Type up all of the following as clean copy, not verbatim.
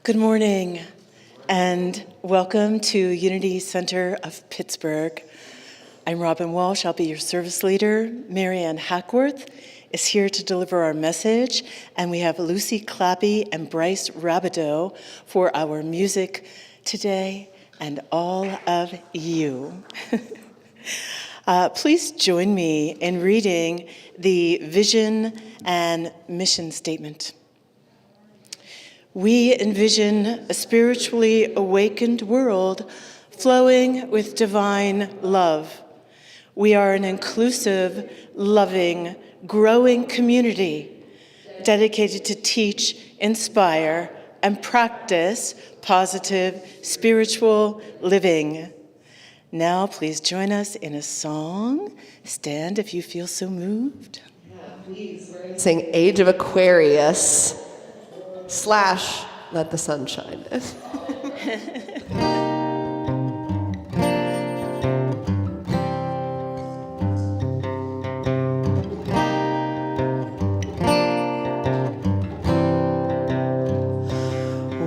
Good morning, and welcome to Unity Center of Pittsburgh. I'm Robin Walsh. I'll be your service leader. Maryann Hackworth is here to deliver our message, and we have Lucy Clappy and Bryce Rabideau for our music today, and all of you. Please join me in reading the vision and mission statement. We envision a spiritually awakened world flowing with divine love. We are an inclusive, loving, growing community dedicated to teach, inspire, and practice positive spiritual living. Now, please join us in a song. Stand if you feel so moved. Yeah, please. Sing Age of Aquarius / Let the Sun Shine.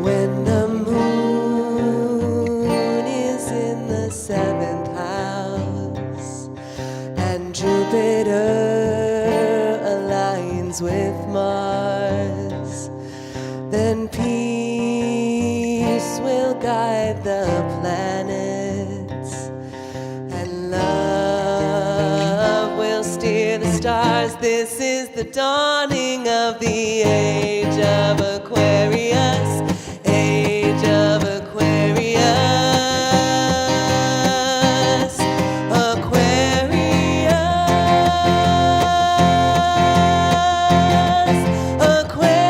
When the moon is in the 7th house and Jupiter aligns with Mars, then peace will guide the planets, and love will steer the stars. This is the dawning of the age of Aquarius, age of Aquarius, Aquarius, Aquarius.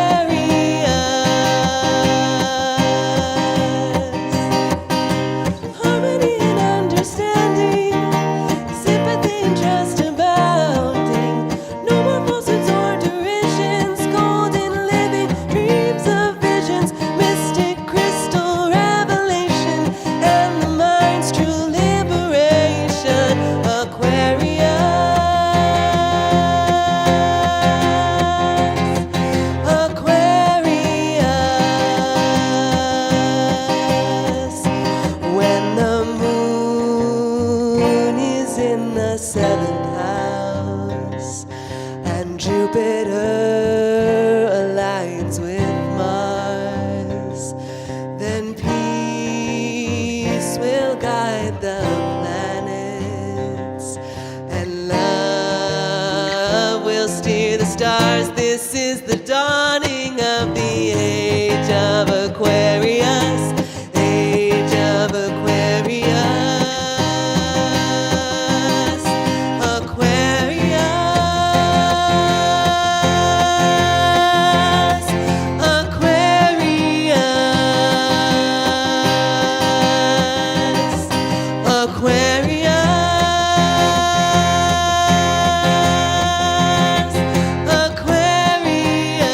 Harmony and understanding, sympathy and trust abounding. No more falsehoods or derisions, golden living, dreams of visions, mystic crystal revelation, and the mind's true liberation. Aquarius, Aquarius. When the moon is in the 7th house and Jupiter aligns with Mars, then peace will guide the planets, and love will steer the stars. This is the dawning of the age of Aquarius, age of Aquarius, Aquarius, Aquarius, Aquarius, Aquarius.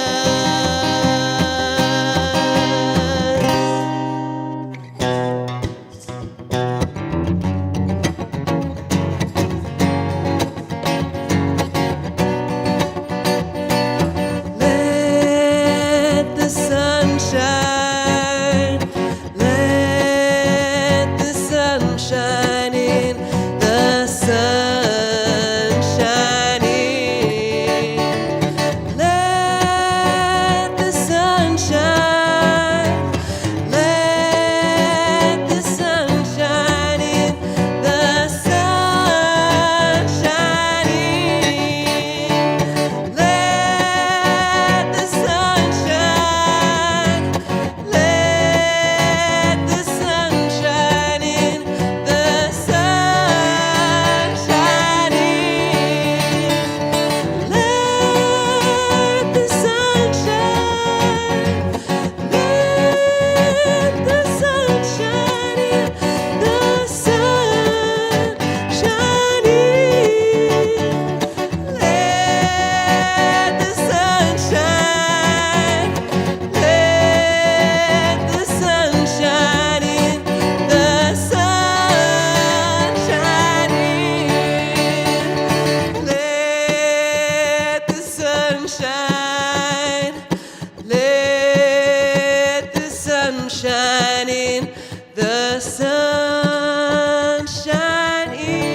shining, the sun shining.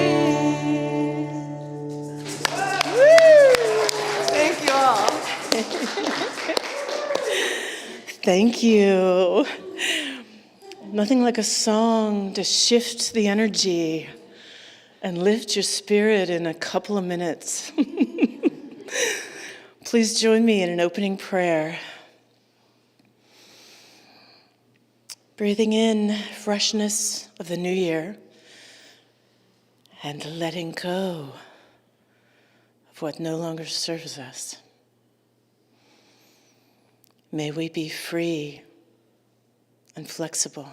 Thank you all. Thank you. Nothing like a song to shift the energy and lift your spirit in a couple of minutes. Please join me in an opening prayer. Breathing in freshness of the new year and letting go of what no longer serves us. May we be free and flexible.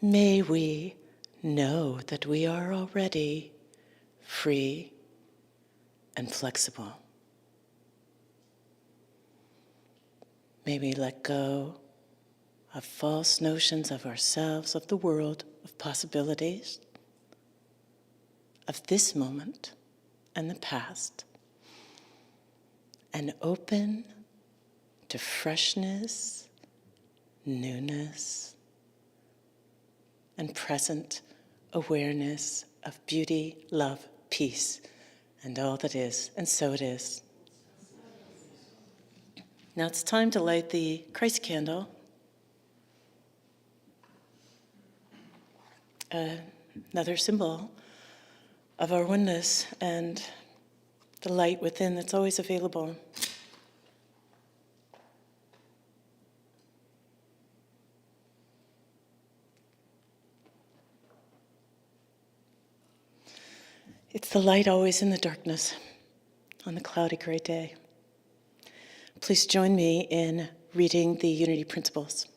May we know that we are already free and flexible. May we let go of false notions of ourselves, of the world, of possibilities, of this moment and the past, and open to freshness, newness, and present awareness of beauty, love, peace, and all that is, and so it is. Now it's time to light the Christ candle. Another symbol of our oneness and the light within that's always available. It's the light always in the darkness on the cloudy gray day. Please join me in reading the Unity Principles.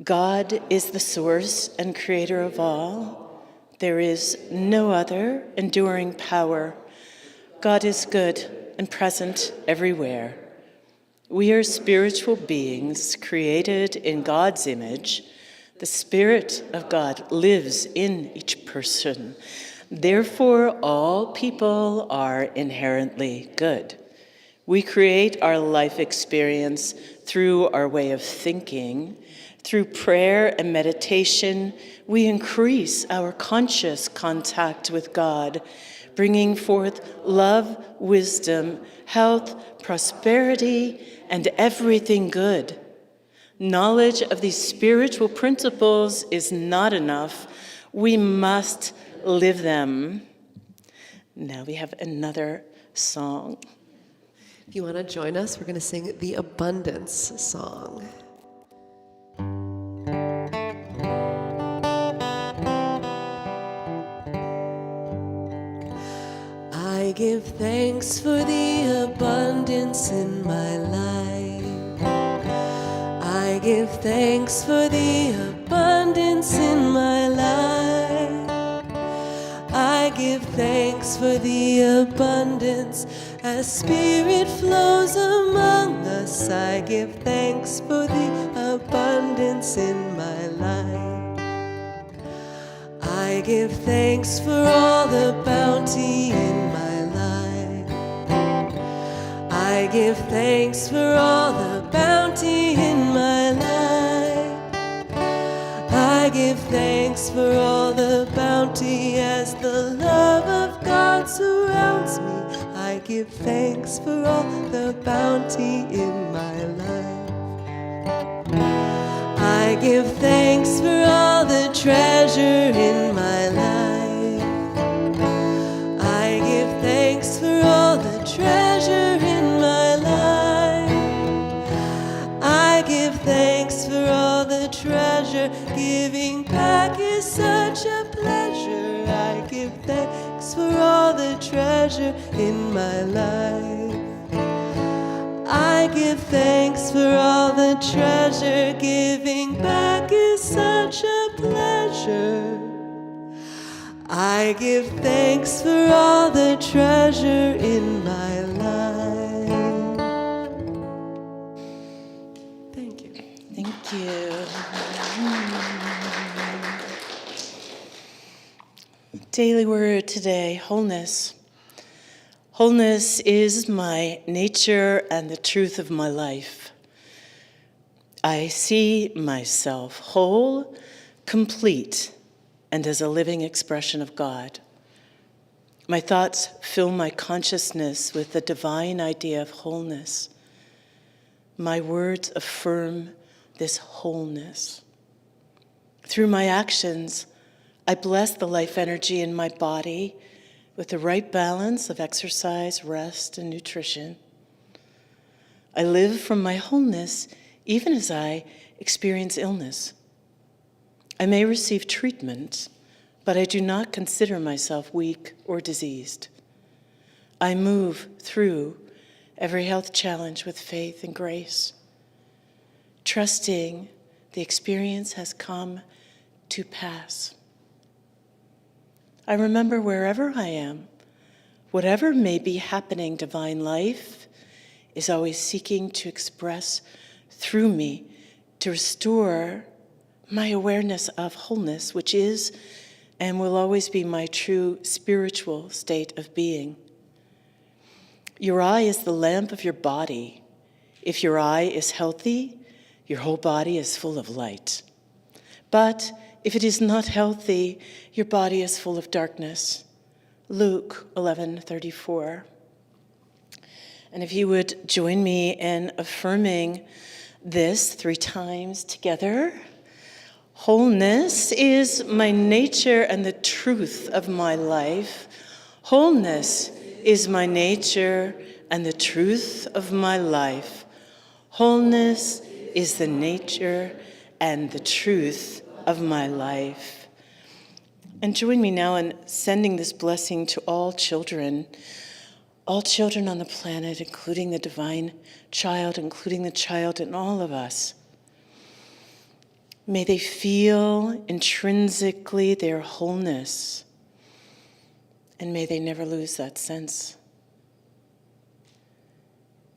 God is the source and creator of all. There is no other enduring power. God is good and present everywhere. We are spiritual beings created in God's image. The Spirit of God lives in each person. Therefore, all people are inherently good. We create our life experience through our way of thinking. Through prayer and meditation, we increase our conscious contact with God, bringing forth love, wisdom, health, prosperity, and everything good. Knowledge of these spiritual principles is not enough. We must live them. Now we have another song. If you want to join us, we're going to sing the Abundance song. I give thanks for the abundance in my life. I give thanks for the abundance in my life. I give thanks for the abundance as Spirit flows among us. I give thanks for the abundance in my life. I give thanks for all the bounty in my life. I give thanks for all the bounty in my life. I give thanks for all the bounty as the love of God surrounds me. I give thanks for all the bounty in my life. I give thanks for all the treasure in my life. I give thanks for all the treasure in my life. I give thanks for all the treasure. Giving back is such a pleasure. I give thanks for all the treasure in my life. I give thanks for all the treasure. Giving back is such a pleasure. I give thanks for all the treasure in my life. Thank you. Thank you. Daily word today, wholeness. Wholeness is my nature and the truth of my life. I see myself whole, complete, and as a living expression of God. My thoughts fill my consciousness with the divine idea of wholeness. My words affirm this wholeness. Through my actions, I bless the life energy in my body with the right balance of exercise, rest, and nutrition. I live from my wholeness even as I experience illness. I may receive treatment, but I do not consider myself weak or diseased. I move through every health challenge with faith and grace, trusting the experience has come to pass. I remember wherever I am, whatever may be happening, divine life is always seeking to express through me to restore my awareness of wholeness, which is and will always be my true spiritual state of being. Your eye is the lamp of your body. If your eye is healthy, your whole body is full of light. But if it is not healthy, your body is full of darkness. Luke 11:34. And if you would join me in affirming this 3 times together. Wholeness is my nature and the truth of my life. Wholeness is my nature and the truth of my life. Wholeness is the nature and the truth of my life. And join me now in sending this blessing to all children on the planet, including the divine child, including the child in all of us. May they feel intrinsically their wholeness, and may they never lose that sense.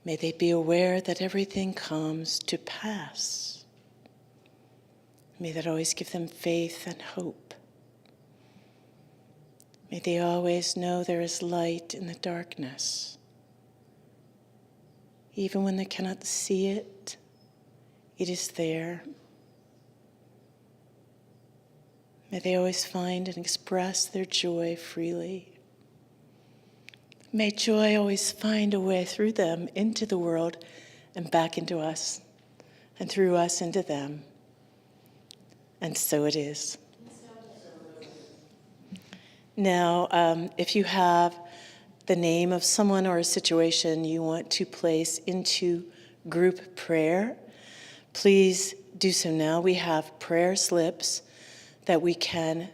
May they be aware that everything comes to pass. May that always give them faith and hope. May they always know there is light in the darkness. Even when they cannot see it, it is there. May they always find and express their joy freely. May joy always find a way through them into the world and back into us, and through us into them. And so it is. Now, if you have the name of someone or a situation you want to place into group prayer, please do so now. We have prayer slips that we can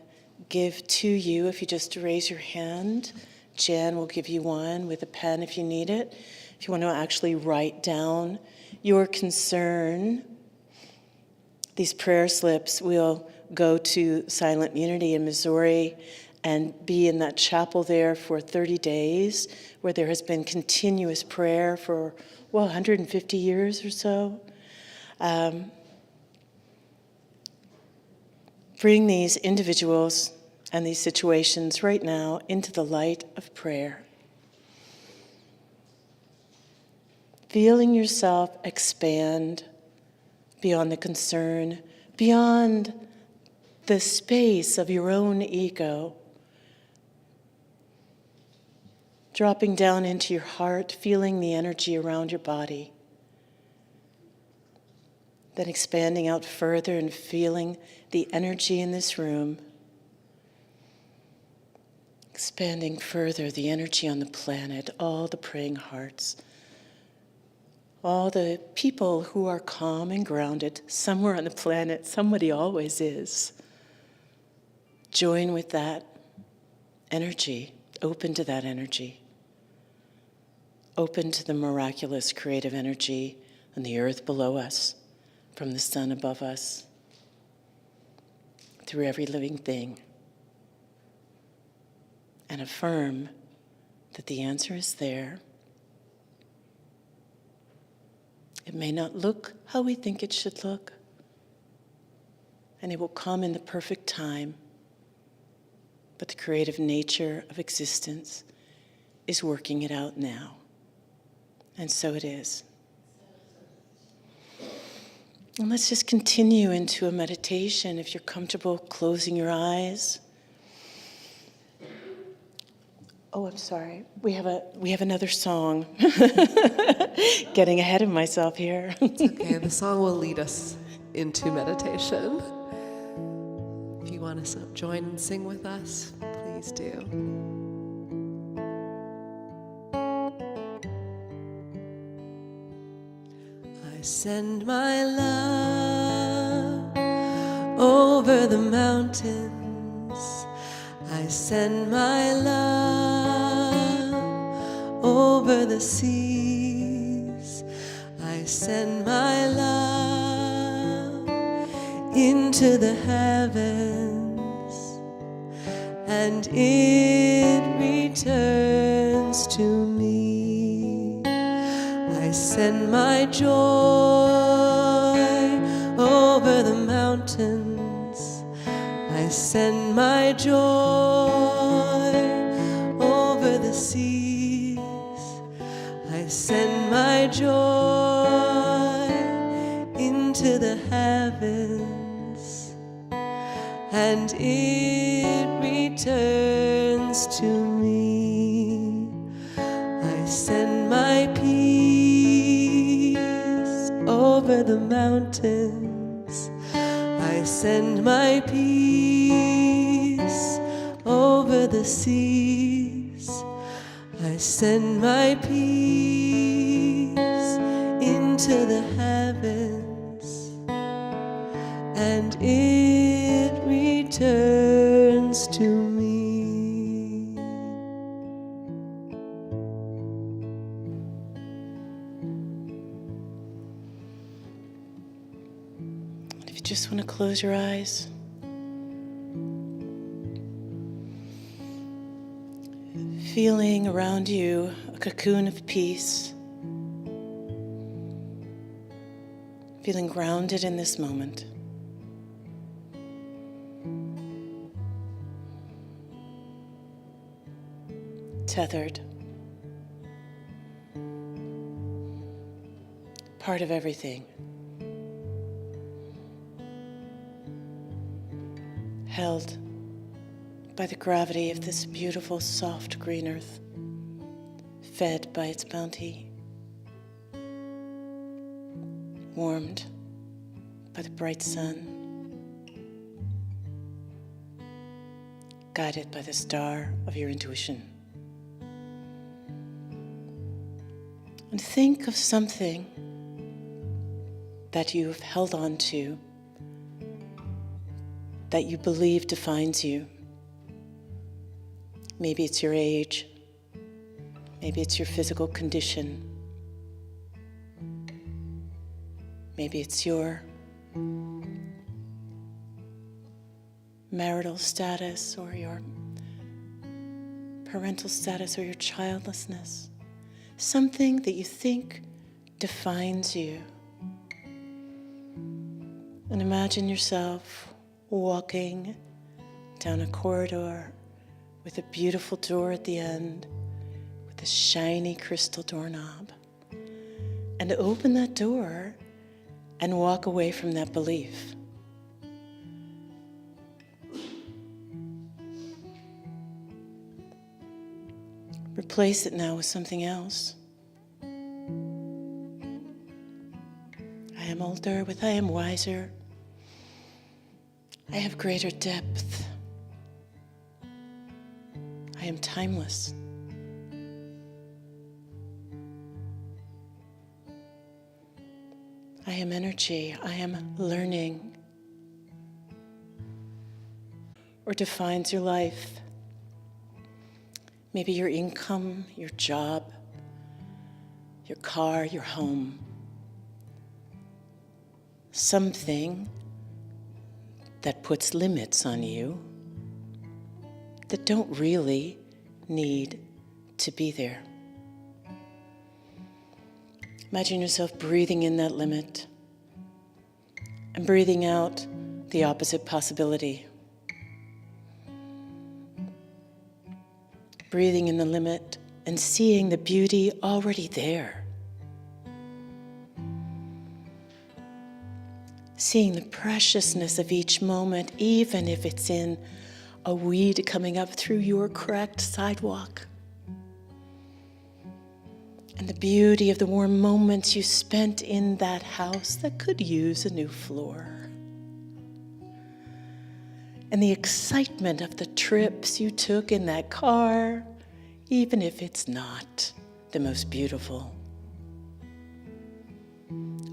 give to you. If you just raise your hand, Jan will give you one with a pen if you need it. If you want to actually write down your concern, these prayer slips will go to Silent Unity in Missouri and be in that chapel there for 30 days, where there has been continuous prayer for, 150 years or so. Bring these individuals and these situations right now into the light of prayer. Feeling yourself expand beyond the concern, beyond the space of your own ego. Dropping down into your heart, feeling the energy around your body. Then expanding out further and feeling the energy in this room. Expanding further the energy on the planet, all the praying hearts. All the people who are calm and grounded somewhere on the planet. Somebody always is. Join with that energy, open to that energy. Open to the miraculous creative energy on the earth below us, from the sun above us, through every living thing. And affirm that the answer is there. It may not look how we think it should look, and it will come in the perfect time, but the creative nature of existence is working it out now. And so it is. And let's just continue into a meditation. If you're comfortable closing your eyes. Oh, I'm sorry. We have another song. Getting ahead of myself here. Okay, the song will lead us into meditation. If you want to join and sing with us, please do. I send my love over the mountains. I send my love over the seas. I send my love into the heavens, and it returns to me. I send my joy over the mountains. I send my joy over the seas. I send my joy into the heavens, and it returns to me. I send my peace over the mountains. I send my peace over the seas. I send my peace into the heavens, and it returns to me. If you just want to close your eyes. Feeling around you a cocoon of peace. Feeling grounded in this moment. Tethered. Part of everything. Held by the gravity of this beautiful, soft green earth, fed by its bounty, warmed by the bright sun, guided by the star of your intuition. And think of something that you've held on to, that you believe defines you. Maybe it's your age. Maybe it's your physical condition. Maybe it's your marital status or your parental status or your childlessness. Something that you think defines you. And imagine yourself walking down a corridor with a beautiful door at the end, with a shiny crystal doorknob. And open that door and walk away from that belief. Replace it now with something else. I am older with I am wiser. I have greater depth. I am timeless. I am energy. I am learning. Or defines your life. Maybe your income, your job, your car, your home. Something that puts limits on you that don't really need to be there. Imagine yourself breathing in that limit and breathing out the opposite possibility. Breathing in the limit and seeing the beauty already there. seeing the preciousness of each moment, even if it's in a weed coming up through your cracked sidewalk. And the beauty of the warm moments you spent in that house that could use a new floor. And the excitement of the trips you took in that car, even if it's not the most beautiful.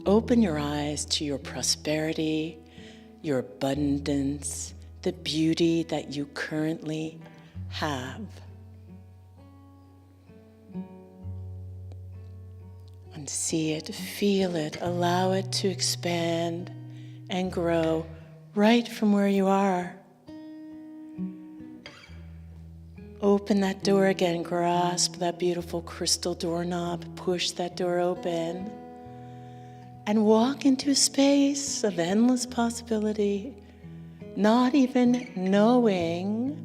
Open your eyes to your prosperity, your abundance, the beauty that you currently have. And see it, feel it, allow it to expand and grow right from where you are. Open that door again, grasp that beautiful crystal doorknob, push that door open, and walk into a space of endless possibility, not even knowing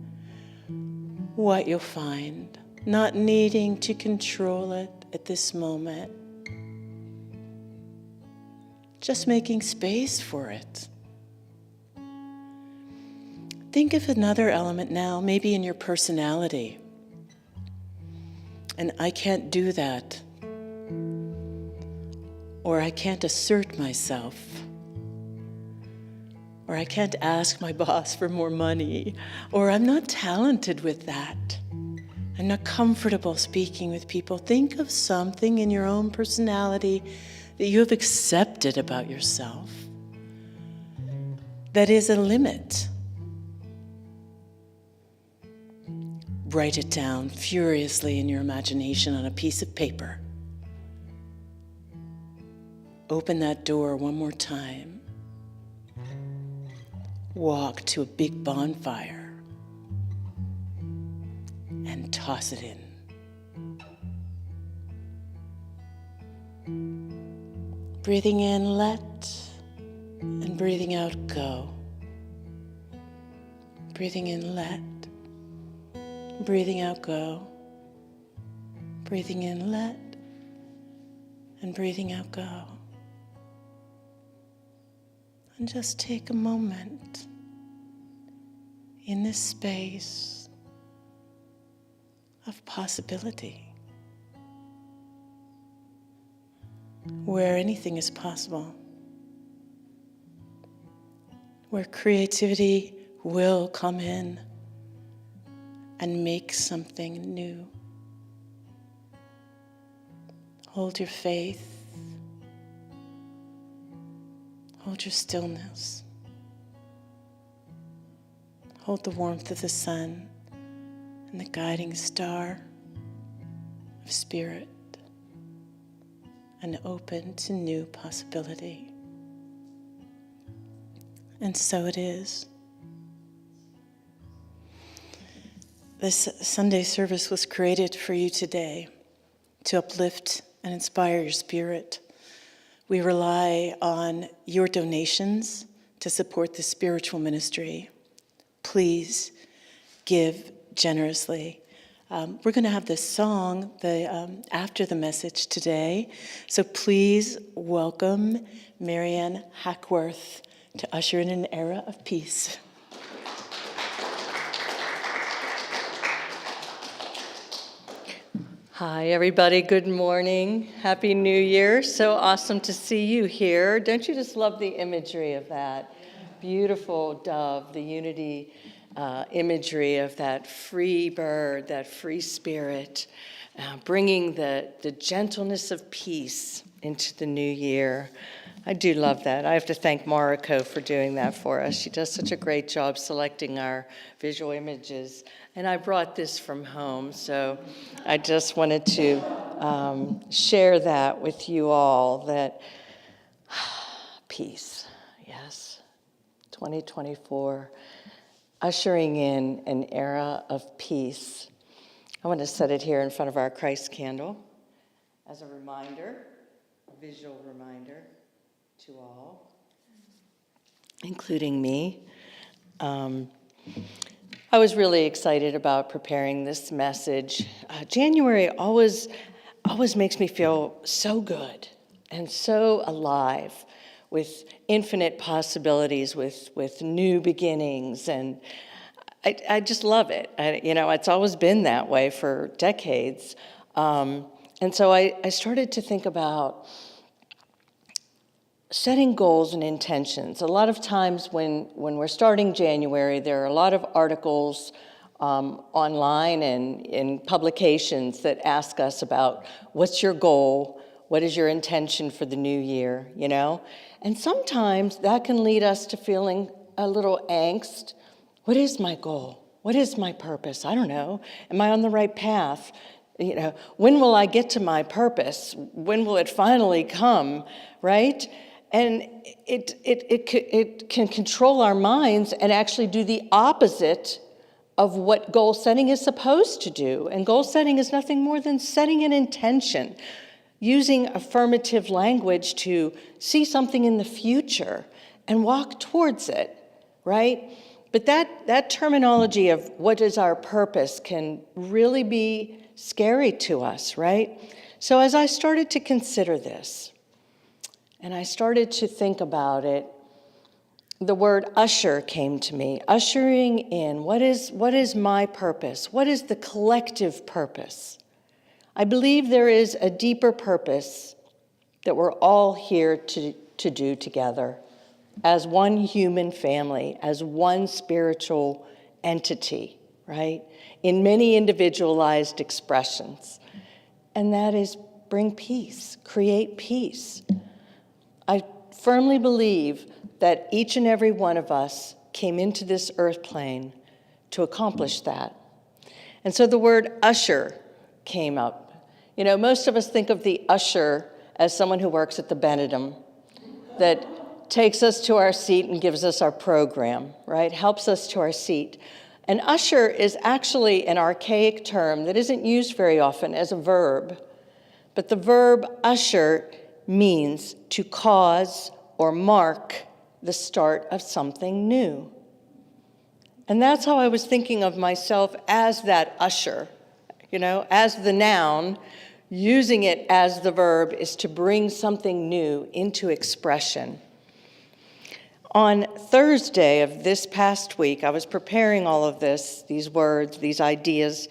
what you'll find, not needing to control it at this moment, just making space for it. Think of another element now, maybe in your personality. And I can't do that. Or I can't assert myself. Or I can't ask my boss for more money. Or I'm not talented with that. I'm not comfortable speaking with people. Think of something in your own personality that you have accepted about yourself that is a limit. Write it down furiously in your imagination on a piece of paper. Open that door one more time. Walk to a big bonfire and toss it in. Breathing in, let, and breathing out, go. Breathing in, let. Breathing out, go. Breathing in, let, and breathing out, go. And just take a moment in this space of possibility, where anything is possible, where creativity will come in and make something new. Hold your faith. Hold your stillness. Hold the warmth of the sun and the guiding star of spirit, and open to new possibility. And so it is. This Sunday service was created for you today to uplift and inspire your spirit. We rely on your donations to support the spiritual ministry. Please give generously. We're going to have this song after the message today. So please welcome Maryann Hackworth to usher in an era of peace. Hi, everybody. Good morning. Happy New Year. So awesome to see you here. Don't you just love the imagery of that? Beautiful dove, the unity imagery of that free bird, that free spirit, bringing the gentleness of peace into the new year. I do love that. I have to thank Mariko for doing that for us. She does such a great job selecting our visual images. And I brought this from home, so I just wanted to share that with you all, that peace, yes, 2024, ushering in an era of peace. I want to set it here in front of our Christ candle as a reminder, a visual reminder to all, including me. I was really excited about preparing this message. January always makes me feel so good and so alive with infinite possibilities, with new beginnings, and I just love it. It's always been that way for decades. And so I started to think about setting goals and intentions. A lot of times when we're starting January, there are a lot of articles online and in publications that ask us about what's your goal, what is your intention for the new year, And sometimes that can lead us to feeling a little angst. What is my goal? What is my purpose? I don't know. Am I on the right path? When will I get to my purpose? When will it finally come, right? And it can control our minds and actually do the opposite of what goal setting is supposed to do. And goal setting is nothing more than setting an intention, using affirmative language to see something in the future and walk towards it, right? But that terminology of what is our purpose can really be scary to us, right? So as I started to consider this, and I started to think about it, the word usher came to me. Ushering in. What is my purpose? What is the collective purpose? I believe there is a deeper purpose that we're all here to do together as one human family, as one spiritual entity, right? In many individualized expressions. And that is bring peace, create peace. I firmly believe that each and every one of us came into this earth plane to accomplish that. And so the word usher came up. Most of us think of the usher as someone who works at the Benedum, that takes us to our seat and gives us our program, right? Helps us to our seat. An usher is actually an archaic term that isn't used very often as a verb. But the verb usher means to cause or mark the start of something new. And that's how I was thinking of myself as that usher, as the noun. Using it as the verb is to bring something new into expression. On Thursday of this past week, I was preparing all of these words, these ideas,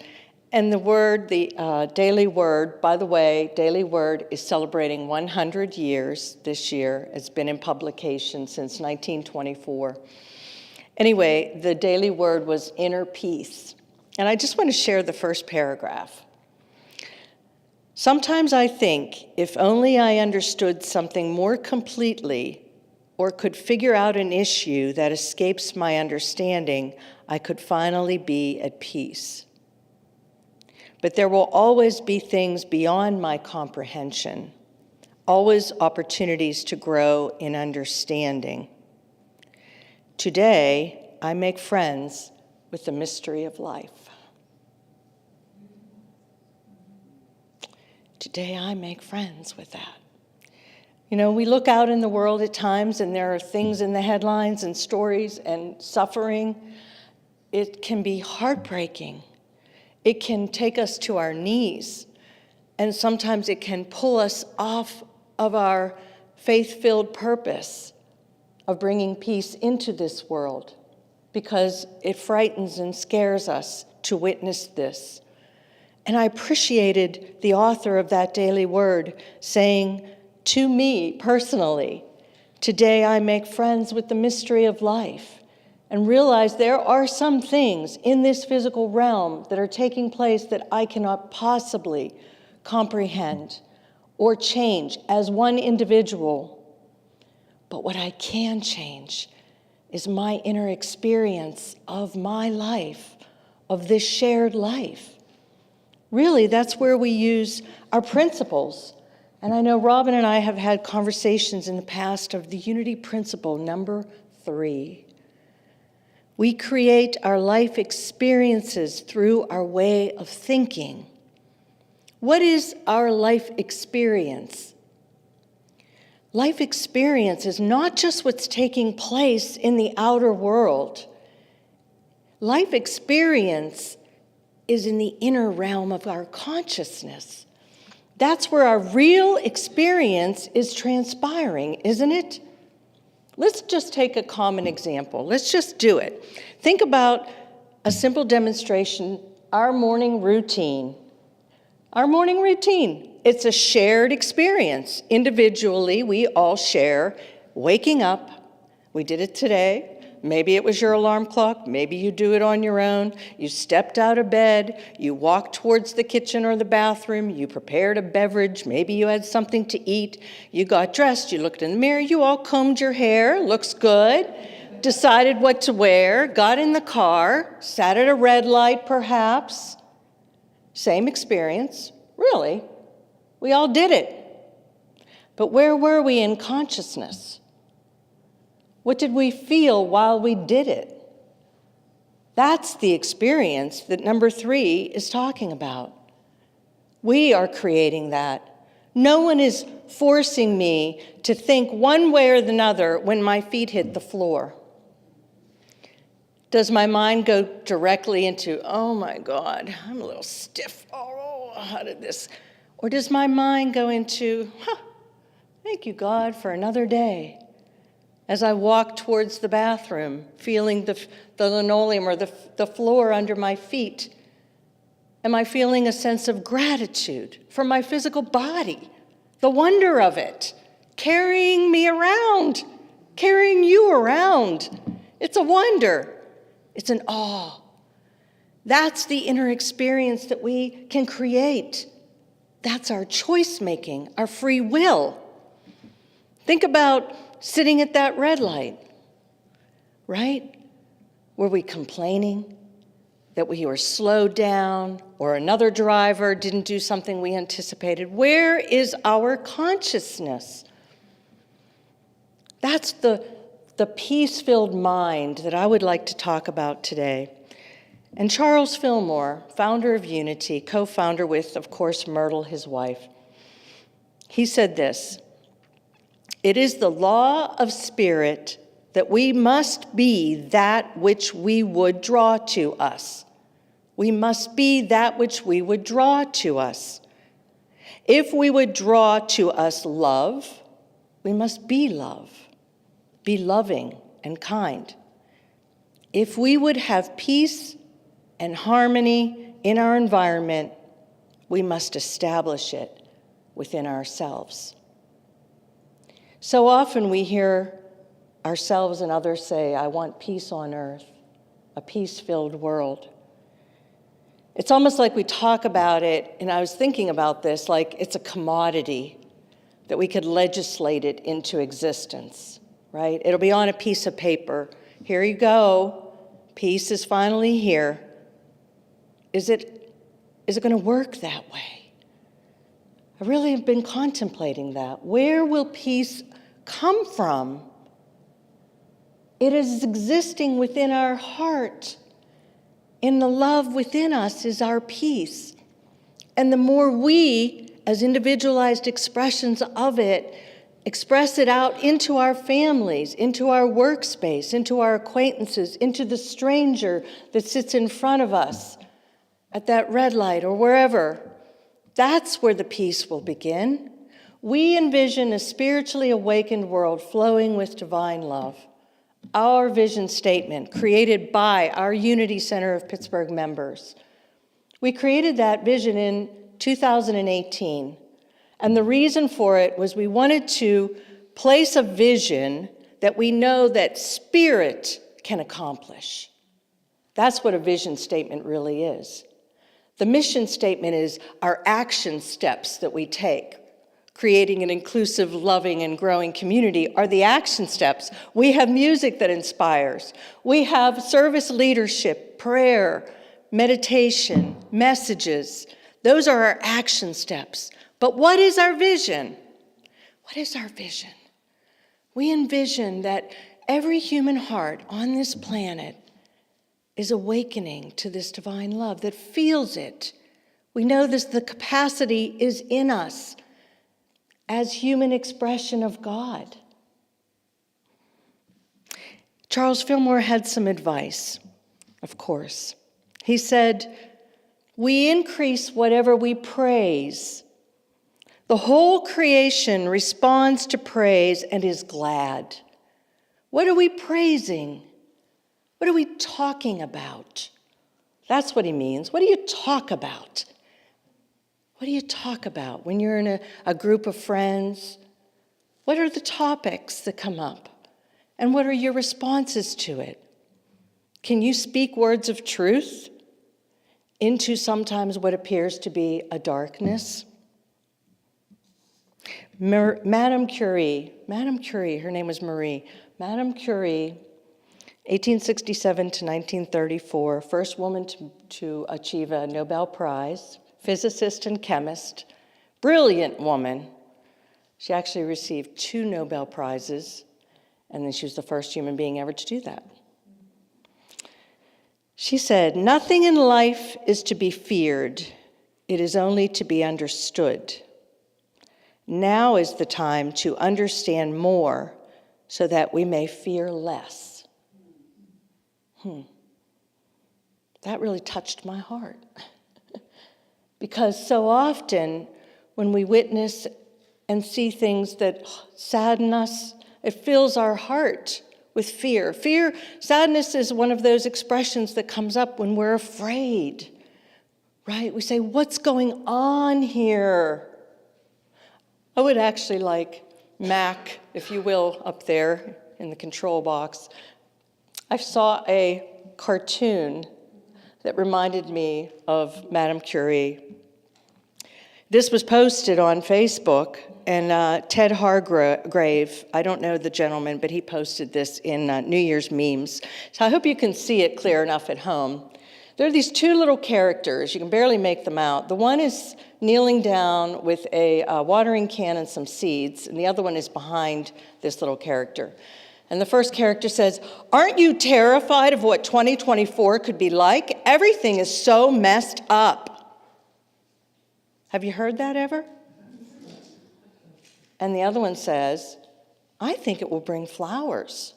and the Daily Word, by the way, Daily Word is celebrating 100 years this year. It's been in publication since 1924. Anyway, the Daily Word was inner peace. And I just want to share the first paragraph. Sometimes I think if only I understood something more completely or could figure out an issue that escapes my understanding, I could finally be at peace. But there will always be things beyond my comprehension, always opportunities to grow in understanding. Today, I make friends with the mystery of life. Today, I make friends with that. We look out in the world at times and there are things in the headlines and stories and suffering. It can be heartbreaking. It can take us to our knees. And sometimes it can pull us off of our faith-filled purpose of bringing peace into this world because it frightens and scares us to witness this. And I appreciated the author of that Daily Word saying to me personally, today I make friends with the mystery of life and realize there are some things in this physical realm that are taking place that I cannot possibly comprehend or change as one individual. But what I can change is my inner experience of my life, of this shared life. Really, that's where we use our principles. And I know Robin and I have had conversations in the past of the unity principle, number 3. We create our life experiences through our way of thinking. What is our life experience? Life experience is not just what's taking place in the outer world. Life experience is in the inner realm of our consciousness. That's where our real experience is transpiring, isn't it? Let's just take a common example. Let's just do it. Think about a simple demonstration, our morning routine. Our morning routine, it's a shared experience. Individually, we all share waking up. We did it today. Maybe it was your alarm clock. Maybe you do it on your own. You stepped out of bed. You walked towards the kitchen or the bathroom. You prepared a beverage. Maybe you had something to eat. You got dressed. You looked in the mirror. You all combed your hair. Looks good. Decided what to wear. Got in the car. Sat at a red light, perhaps. Same experience. Really. We all did it. But where were we in consciousness? What did we feel while we did it? That's the experience that number 3 is talking about. We are creating that. No one is forcing me to think one way or another when my feet hit the floor. Does my mind go directly into, oh my God, I'm a little stiff. Oh, how did this? Or does my mind go into, thank you, God, for another day? As I walk towards the bathroom, feeling the linoleum or the floor under my feet, am I feeling a sense of gratitude for my physical body, the wonder of it, carrying me around, carrying you around? It's a wonder. It's an awe. That's the inner experience that we can create. That's our choice making, our free will. Think about sitting at that red light, right? Were we complaining that we were slowed down or another driver didn't do something we anticipated? Where is our consciousness? That's the peace-filled mind that I would like to talk about today. And Charles Fillmore, founder of Unity, co-founder with, of course, Myrtle, his wife, he said this: "It is the law of spirit that we must be that which we would draw to us. We must be that which we would draw to us. If we would draw to us love, we must be love, be loving and kind. If we would have peace and harmony in our environment, we must establish it within ourselves." So often we hear ourselves and others say, I want peace on earth, a peace-filled world. It's almost like we talk about it, and I was thinking about this, like it's a commodity that we could legislate it into existence, right? It'll be on a piece of paper. Here you go. Peace is finally here. Is it going to work that way? I really have been contemplating that. Where will peace come from? It is existing within our heart. In the love within us is our peace. And the more we, as individualized expressions of it, express it out into our families, into our workspace, into our acquaintances, into the stranger that sits in front of us at that red light or wherever, that's where the peace will begin. We envision a spiritually awakened world flowing with divine love. Our vision statement, created by our Unity Center of Pittsburgh members. We created that vision in 2018, and the reason for it was we wanted to place a vision that we know that spirit can accomplish. That's what a vision statement really is. The mission statement is our action steps that we take. Creating an inclusive, loving, and growing community are the action steps. We have music that inspires. We have service leadership, prayer, meditation, messages. Those are our action steps. But what is our vision? What is our vision? We envision that every human heart on this planet is awakening to this divine love, that feels it. We know this, the capacity is in us as human expression of God. Charles Fillmore had some advice, of course. He said, "We increase whatever we praise. The whole creation responds to praise and is glad. What are we praising? What are we talking about? That's what he means. What do you talk about? What do you talk about when you're in a group of friends? What are the topics that come up? And what are your responses to it? Can you speak words of truth into sometimes what appears to be a darkness? Madame Curie, her name was Marie. Madame Curie, 1867 to 1934, first woman to achieve a Nobel Prize, physicist and chemist, brilliant woman. She actually received 2 Nobel Prizes, and then she was the first human being ever to do that. She said, "Nothing in life is to be feared. It is only to be understood. Now is the time to understand more so that we may fear less." That really touched my heart. Because so often when we witness and see things that sadden us, it fills our heart with fear. Sadness is one of those expressions that comes up when we're afraid, right? We say, what's going on here? I would actually like Mac, if you will, up there in the control box. I saw a cartoon that reminded me of Madame Curie. This was posted on Facebook, and Ted Hargrave, I don't know the gentleman, but he posted this in New Year's memes. So I hope you can see it clear enough at home. There are these 2 little characters. You can barely make them out. The one is kneeling down with a watering can and some seeds, and the other one is behind this little character. And the first character says, "Aren't you terrified of what 2024 could be like? Everything is so messed up." Have you heard that ever? And the other one says, "I think it will bring flowers."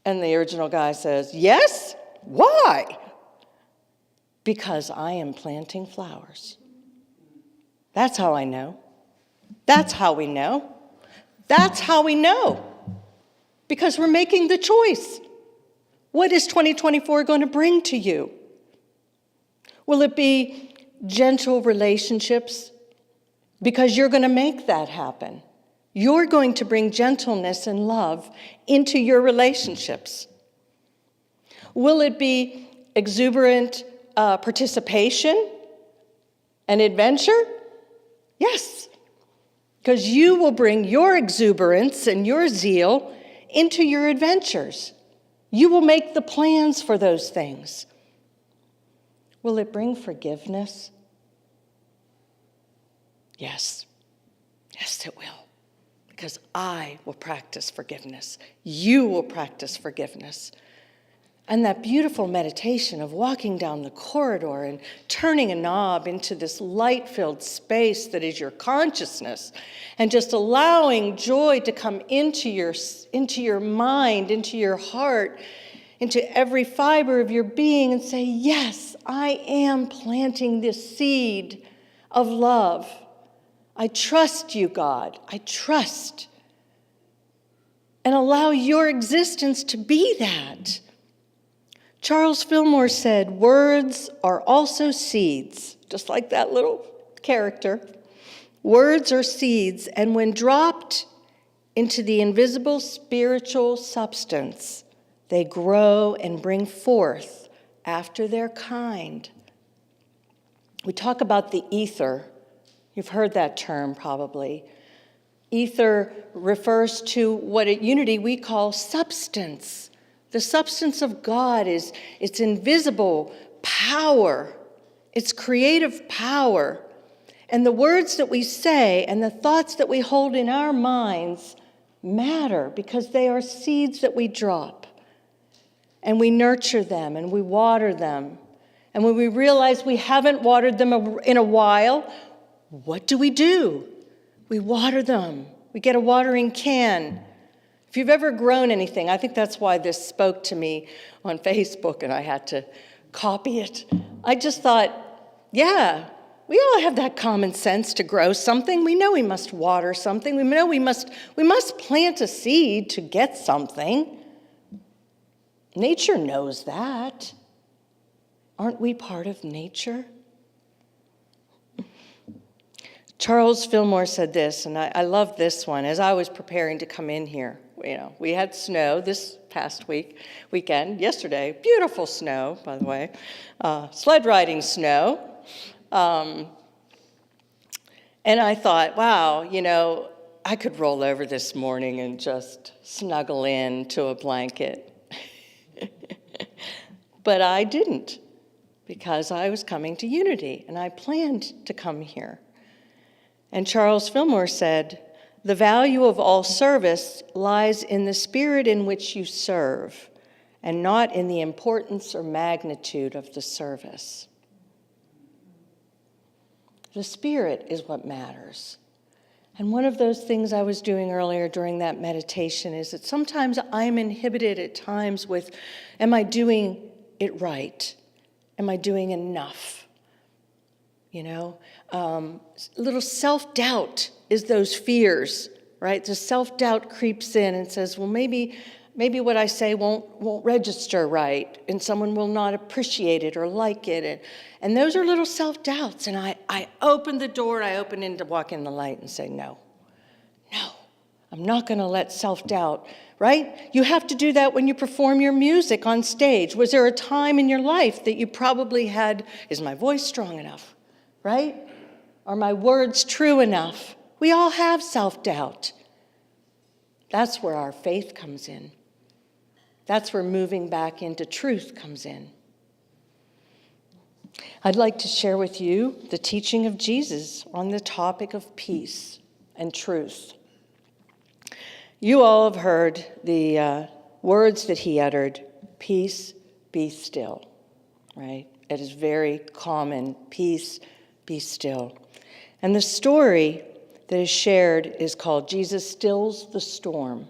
And the original guy says, "Yes? Why?" "Because I am planting flowers." That's how I know. That's how we know. That's how we know. Because we're making the choice. What is 2024 going to bring to you? Will it be gentle relationships? Because you're going to make that happen. You're going to bring gentleness and love into your relationships. Will it be exuberant participation and adventure? Yes. Because you will bring your exuberance and your zeal into your adventures. You will make the plans for those things. Will it bring forgiveness? Yes. Yes, it will. Because I will practice forgiveness. You will practice forgiveness. And that beautiful meditation of walking down the corridor and turning a knob into this light-filled space that is your consciousness, and just allowing joy to come into your mind, into your heart, into every fiber of your being, and say, yes, I am planting this seed of love. I trust you, God. I trust. And allow your existence to be that. Charles Fillmore said, words are also seeds, just like that little character. Words are seeds, and when dropped into the invisible spiritual substance, they grow and bring forth after their kind. We talk about the ether. You've heard that term probably. Ether refers to what at Unity we call substance. The substance of God is its invisible power, its creative power. And the words that we say and the thoughts that we hold in our minds matter because they are seeds that we drop. And we nurture them and we water them. And when we realize we haven't watered them in a while, what do? We water them. We get a watering can. If you've ever grown anything, I think that's why this spoke to me on Facebook and I had to copy it. I just thought, yeah, We all have that common sense to grow something. We know we must water something. We know we must plant a seed to get something. Nature knows that. Aren't we part of nature? Charles Fillmore said this, and I love this one. As I was preparing to come in here, we had snow this past weekend, yesterday. Beautiful snow, by the way. Sled riding snow. And I thought, wow, I could roll over this morning and just snuggle into a blanket. But I didn't, because I was coming to Unity, and I planned to come here. And Charles Fillmore said, "The value of all service lies in the spirit in which you serve, and not in the importance or magnitude of the service." The spirit is what matters. And one of those things I was doing earlier during that meditation is that sometimes I'm inhibited at times with, am I doing it right? Am I doing enough? Little self-doubt is those fears, right? The self-doubt creeps in and says, well, maybe what I say won't register right, and someone will not appreciate it or like it. And those are little self-doubts. And I open the door, I open in to walk in the light and say, no, I'm not going to let self-doubt, right? You have to do that when you perform your music on stage. Was there a time in your life that you probably had, is my voice strong enough, right? Are my words true enough? We all have self-doubt. That's where our faith comes in. That's where moving back into truth comes in. I'd like to share with you the teaching of Jesus on the topic of peace and truth. You all have heard the words that he uttered, peace, be still, right? It is very common, peace, be still. And the story that is shared is called Jesus Stills the Storm.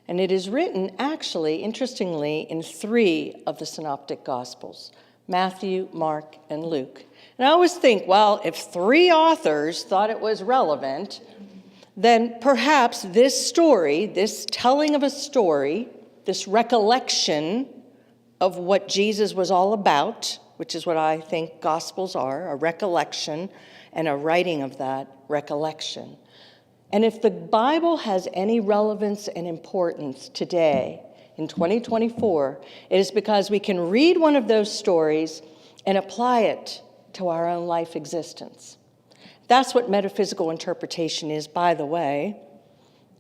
And it is written, actually, interestingly, in 3 of the Synoptic Gospels, Matthew, Mark, and Luke. And I always think, well, if 3 authors thought it was relevant, then perhaps this story, this telling of a story, this recollection of what Jesus was all about, which is what I think Gospels are, a recollection and a writing of that recollection. And if the Bible has any relevance and importance today, in 2024, it is because we can read one of those stories and apply it to our own life existence. That's what metaphysical interpretation is, by the way.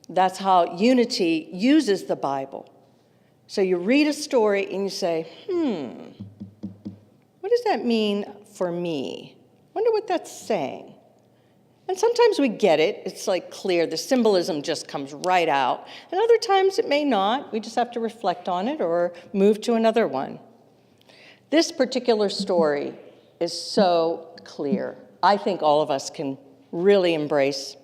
That's how Unity uses the Bible. So you read a story and you say, what does that mean for me? Wonder what that's saying. And sometimes we get it. It's like clear. The symbolism just comes right out. And other times it may not. We just have to reflect on it or move to another one. This particular story is so clear. I think all of us can really embrace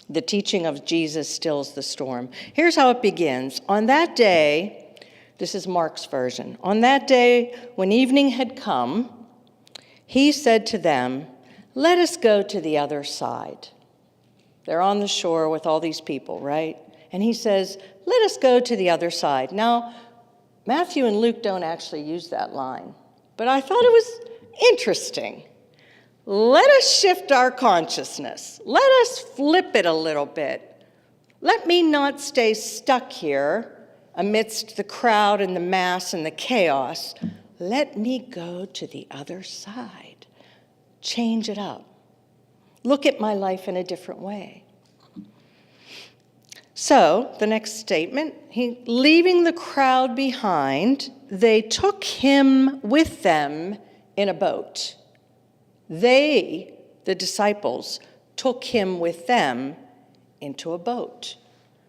the teaching of Jesus stills the storm. Here's how it begins. On that day, this is Mark's version. On that day, when evening had come, he said to them, "Let us go to the other side." They're on the shore with all these people, right? And he says, "Let us go to the other side." Now, Matthew and Luke don't actually use that line, but I thought it was interesting. Let us shift our consciousness. Let us flip it a little bit. Let me not stay stuck here amidst the crowd and the mass and the chaos. Let me go to the other side. Change it up. Look at my life in a different way. So, the next statement, leaving the crowd behind, they took him with them in a boat. They, the disciples, took him with them into a boat.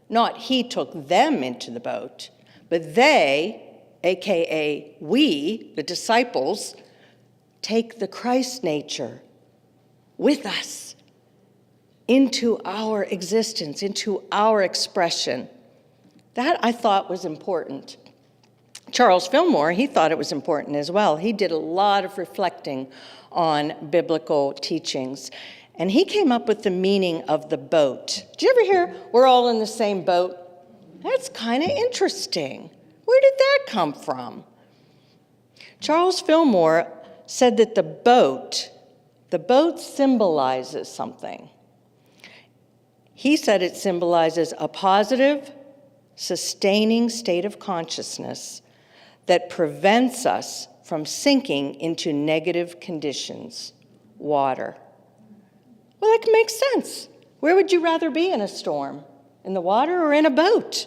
Not he took them into the boat, but they, aka we, the disciples, take the Christ nature with us into our existence, into our expression. That I thought was important. Charles Fillmore, he thought it was important as well. He did a lot of reflecting on biblical teachings. And he came up with the meaning of the boat. Did you ever hear, we're all in the same boat? That's kind of interesting. Where did that come from? Charles Fillmore said that the boat symbolizes something. He said it symbolizes a positive, sustaining state of consciousness that prevents us from sinking into negative conditions. Water. Well, that makes sense. Where would you rather be in a storm? In the water or in a boat?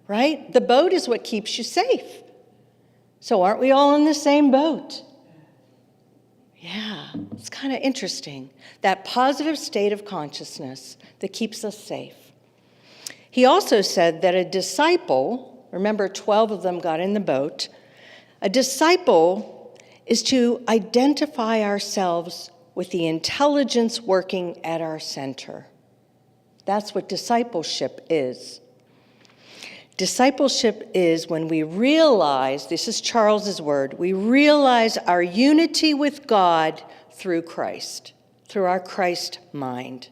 Right? The boat is what keeps you safe. So aren't we all in the same boat? Yeah, it's kind of interesting. That positive state of consciousness that keeps us safe. He also said that a disciple, remember 12 of them got in the boat, a disciple is to identify ourselves with the intelligence working at our center. That's what discipleship is. Discipleship is when we realize, this is Charles's word, we realize our unity with God through Christ, through our Christ mind,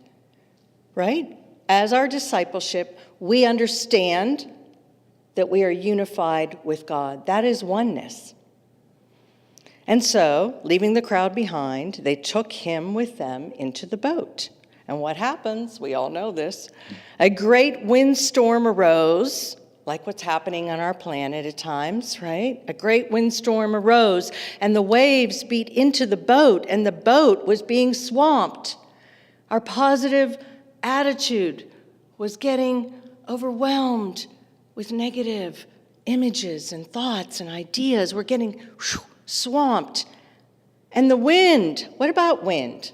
right? As our discipleship, we understand that we are unified with God. That is oneness. And so, leaving the crowd behind, they took him with them into the boat. And what happens? We all know this. A great windstorm arose, like what's happening on our planet at times, right? A great windstorm arose, and the waves beat into the boat, and the boat was being swamped. Our positive attitude was getting overwhelmed with negative images and thoughts and ideas. We're getting swamped. And the wind, what about wind?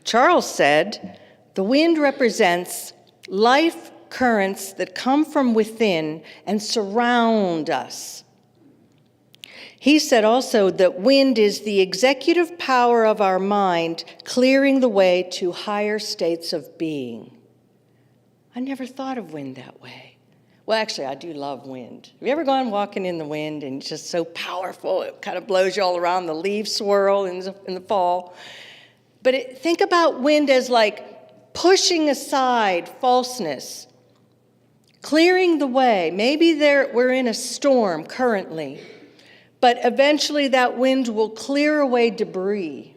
Charles said, the wind represents life currents that come from within and surround us. He said also that wind is the executive power of our mind, clearing the way to higher states of being. I never thought of wind that way. Well, actually, I do love wind. Have you ever gone walking in the wind and it's just so powerful, it kind of blows you all around, the leaves swirl in the fall. But think about wind as like pushing aside falseness, clearing the way. Maybe we're in a storm currently, but eventually that wind will clear away debris,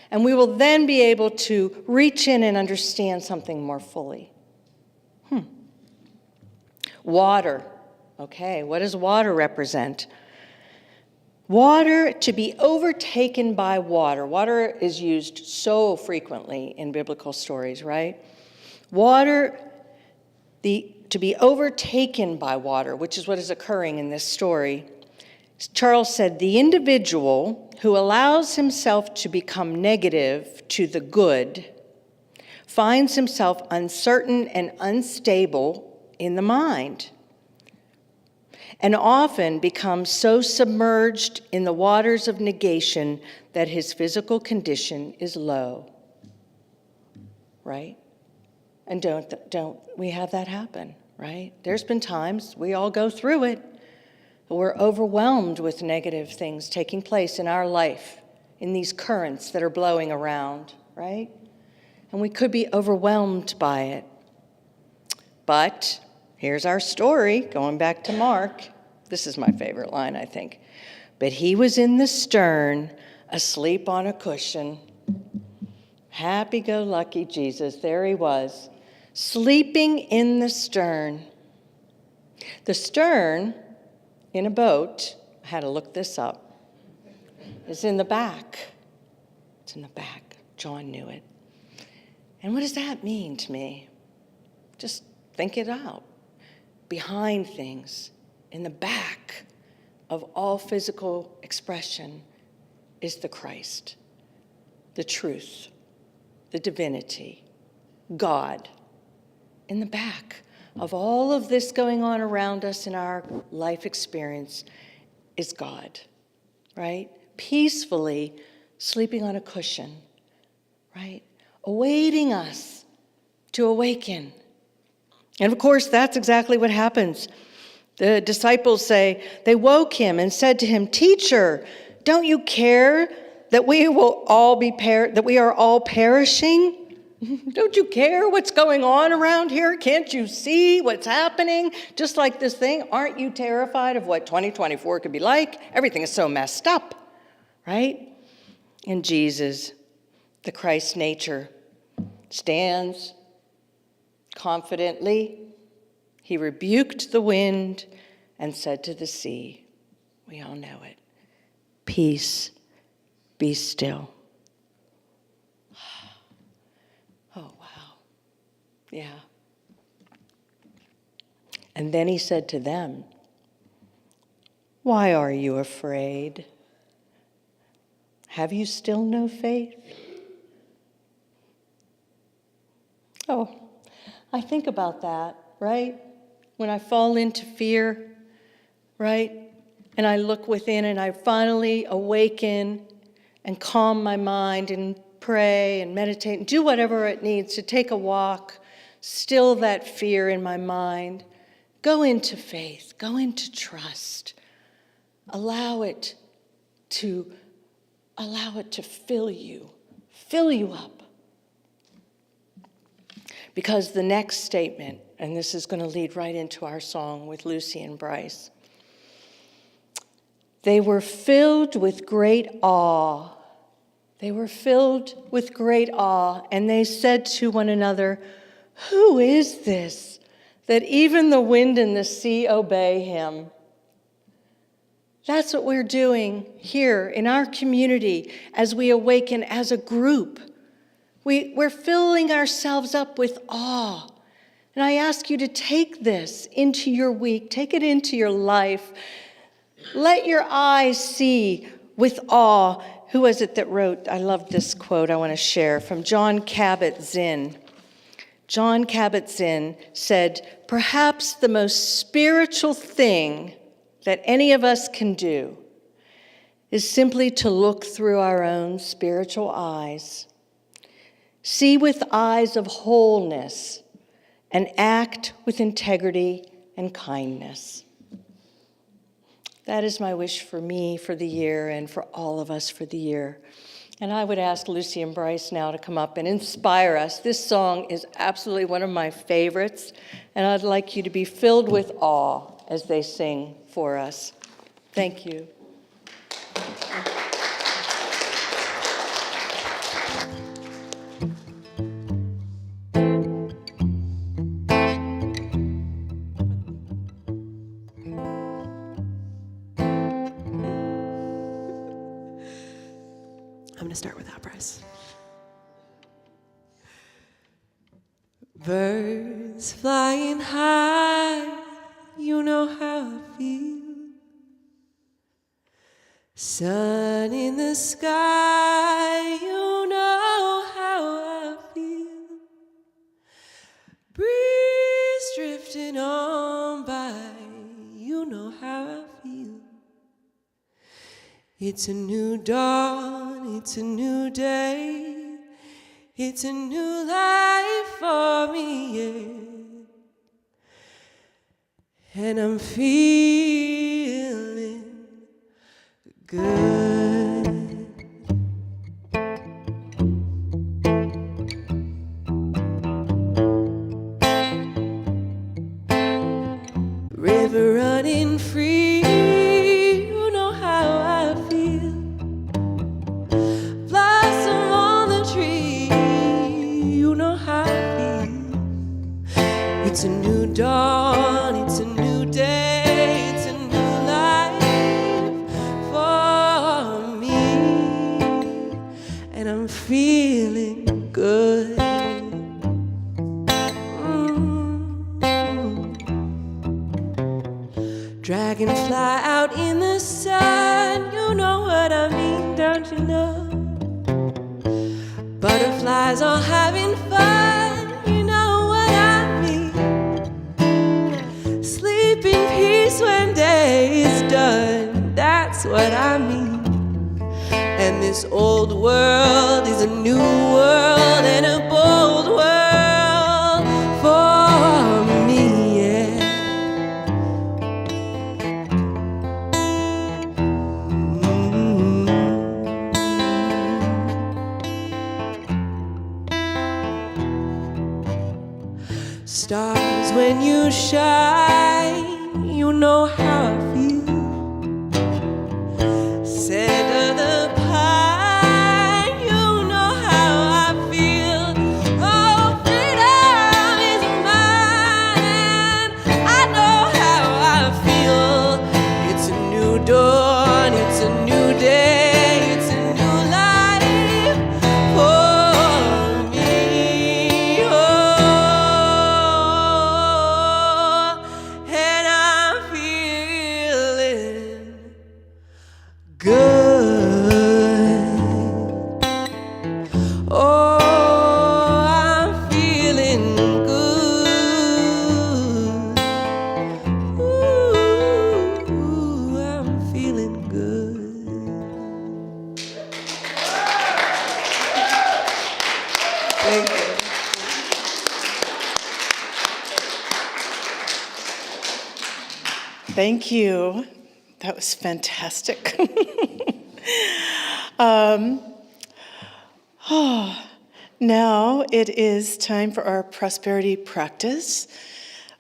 and we will then be able to reach in and understand something more fully. Water. Okay, what does water represent? Water, to be overtaken by water. Water is used so frequently in biblical stories, right? Water, to be overtaken by water, which is what is occurring in this story. Charles said, the individual who allows himself to become negative to the good finds himself uncertain and unstable in the mind, and often becomes so submerged in the waters of negation that his physical condition is low. Right? And don't we have that happen, right? There's been times we all go through it. We're overwhelmed with negative things taking place in our life, in these currents that are blowing around, right? And we could be overwhelmed by it. But here's our story, going back to Mark. This is my favorite line, I think. But he was in the stern, asleep on a cushion. Happy-go-lucky Jesus, there he was, sleeping in the stern. The stern in a boat, I had to look this up, is in the back. It's in the back. John knew it. And what does that mean to me? Just think it out. Behind things, in the back of all physical expression, is the Christ, the truth, the divinity, God. In the back of all of this going on around us in our life experience is God, right? Peacefully sleeping on a cushion, right? Awaiting us to awaken. And of course, that's exactly what happens. The disciples say, they woke him and said to him, "Teacher, don't you care that we are all perishing? Don't you care what's going on around here? Can't you see what's happening? Just like this thing, aren't you terrified of what 2024 could be like? Everything is so messed up," right? And Jesus, the Christ nature, stands confidently. He rebuked the wind and said to the sea, we all know it, "Peace, be still." Oh, wow. Yeah. And then he said to them, "Why are you afraid? Have you still no faith?" Oh, I think about that, right? When I fall into fear, right? And I look within and I finally awaken and calm my mind and pray and meditate and do whatever it needs to take a walk, still that fear in my mind. Go into faith, go into trust. Allow it to fill you up. Because the next statement, and this is going to lead right into our song with Lucy and Bryce. They were filled with great awe. They were filled with great awe, and they said to one another, "Who is this, that even the wind and the sea obey him?" That's what we're doing here in our community as we awaken as a group. We're filling ourselves up with awe. And I ask you to take this into your week, take it into your life. Let your eyes see with awe. Who was it that wrote, I love this quote I want to share, from John Kabat-Zinn. John Kabat-Zinn said, "Perhaps the most spiritual thing that any of us can do is simply to look through our own spiritual eyes. See with eyes of wholeness and act with integrity and kindness." That is my wish for me for the year and for all of us for the year. And I would ask Lucy and Bryce now to come up and inspire us. This song is absolutely one of my favorites, and I'd like you to be filled with awe as they sing for us. Thank you. I'm going to start with that, Bryce. Birds flying high, you know how I feel. Sun in the sky, you know how I feel. Breeze drifting on by, you know how I feel. It's a new dawn, it's a new day, it's a new life for me, yeah. And I'm feeling good. River running free, you know how I feel. Blossom on the tree, you know how I feel. It's a new dawn, it's a new day, it's a new life for me. And I'm feeling good. Dragonfly out in the sun, you know what I mean, don't you know? Butterflies all having fun, you know what I mean. Sleep in peace when day is done, that's what I mean. And this old world is a new world and a bold world for me, yeah. when you shine, you know how I feel. Scent of the pine, you know how I feel. Oh, freedom is mine, and I know how I feel. It's a new dawn, it's a new day, it's a new life for me. Oh, and I'm feeling good. Oh, I'm feeling good. Ooh, I'm feeling good. Thank you. Thank you. That was fantastic. Now it is time for our prosperity practice.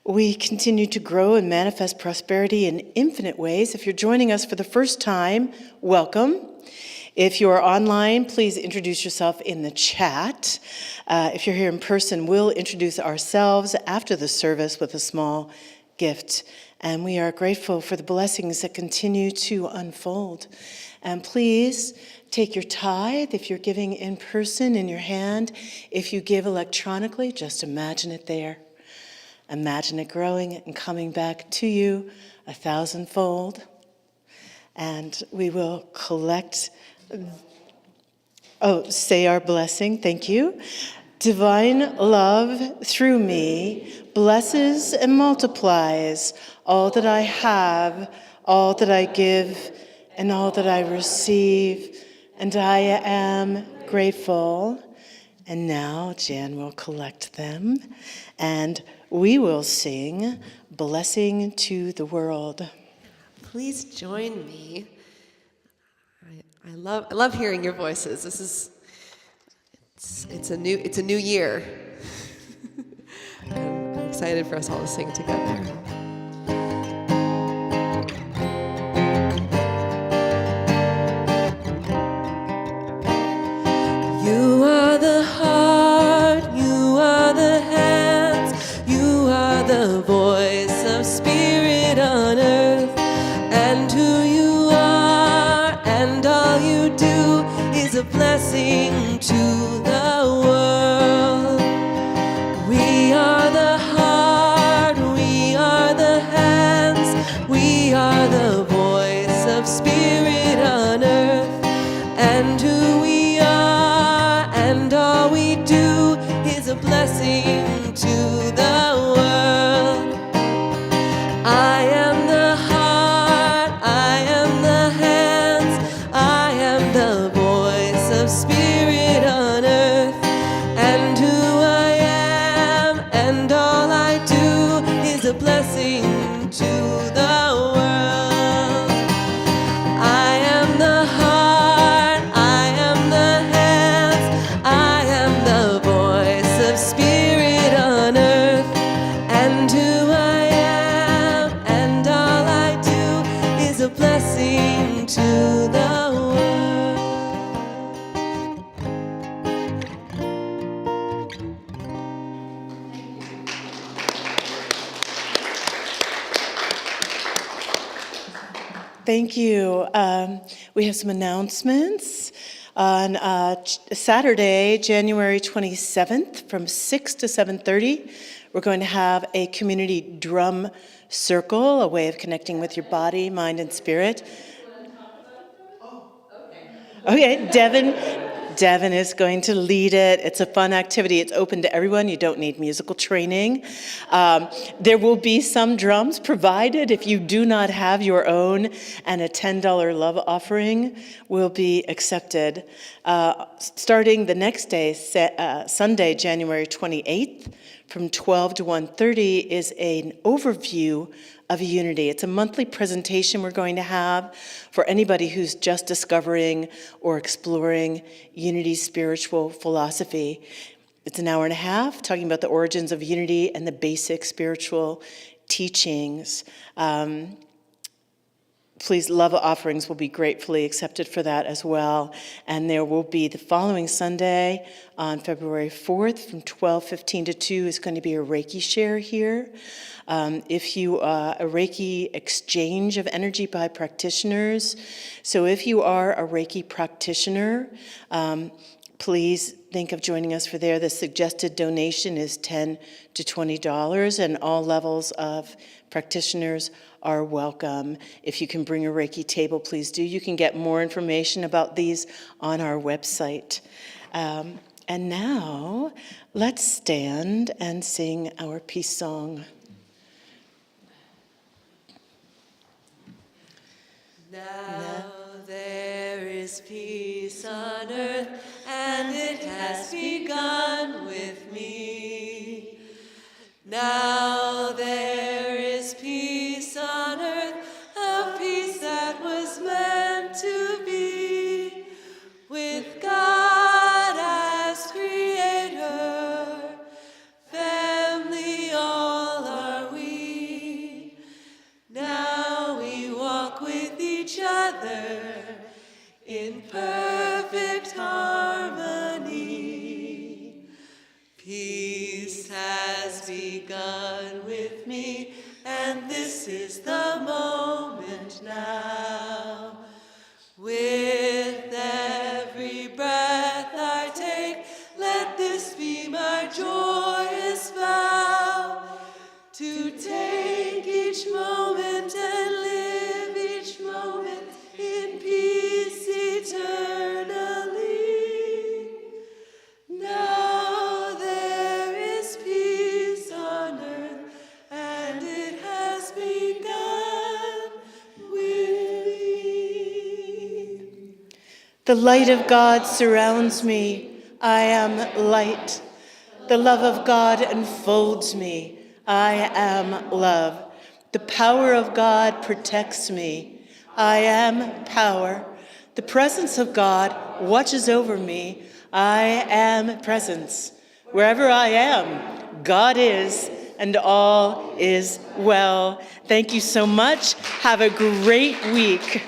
We continue to grow and manifest prosperity in infinite ways. If you're joining us for the first time, welcome. If you are online, please introduce yourself in the chat. If you're here in person, we'll introduce ourselves after the service with a small gift. And we are grateful for the blessings that continue to unfold. And please take your tithe, if you're giving in person, in your hand. If you give electronically, just imagine it there. Imagine it growing and coming back to you 1,000-fold. And we will collect, say our blessing, thank you. Divine love through me blesses and multiplies all that I have, all that I give, and all that I receive. And I am grateful. And now Jan will collect them, and we will sing Blessing to the World. Please join me. I love hearing your voices. It's a new year. And I'm excited for us all to sing together. You are the heart, you are the hands, you are the voice of spirit on earth. And who you are and all you do is a blessing to the world. We are the heart, we are the hands, we are the voice of spirit on earth. And who we are and all we do is a blessing to the world. I am the heart, I am the hands, I am the voice of spirit on earth. And who I am and all I do is a blessing to the world. I am the heart, I am the hands, I am the voice of spirit on earth. And who I am and all I do is a blessing to the world. Thank you. We have some announcements. On Saturday, January 27th, from 6 to 7:30, we're going to have a community drum circle, a way of connecting with your body, mind, and spirit. Okay, Devin is going to lead it. It's a fun activity. It's open to everyone. You don't need musical training. There will be some drums provided if you do not have your own, and a $10 love offering will be accepted. Starting the next day, Sunday, January 28th, from 12 to 1:30 is an overview of unity. It's a monthly presentation we're going to have for anybody who's just discovering or exploring unity spiritual philosophy. It's an hour and a half talking about the origins of unity and the basic spiritual teachings. Please, love offerings will be gratefully accepted for that as well. And there will be the following Sunday on February 4th from 12:15 to 2 is going to be a Reiki share here. If you a Reiki exchange of energy by practitioners. So if you are a Reiki practitioner, please think of joining us for there. The suggested donation is $10 to $20, and all levels of practitioners are welcome. If you can bring a Reiki table, please do. You can get more information about these on our website. And now, let's stand and sing our peace song. Now there is peace on earth, and it has begun with me. Now there is peace on earth, a peace that was meant to be, with God as creator, family all are we. Now we walk with each other in perfect harmony. Peace has begun with me, and this is the moment now. With every breath I take, let this be my joyous vow, to take each moment and live each moment in peace eternally. Now there is peace on earth, and it has begun with me. The light of God surrounds me. I am light. The love of God enfolds me. I am love. The power of God protects me. I am power. The presence of God watches over me. I am presence. Wherever I am, God is, and all is well. Thank you so much. Have a great week.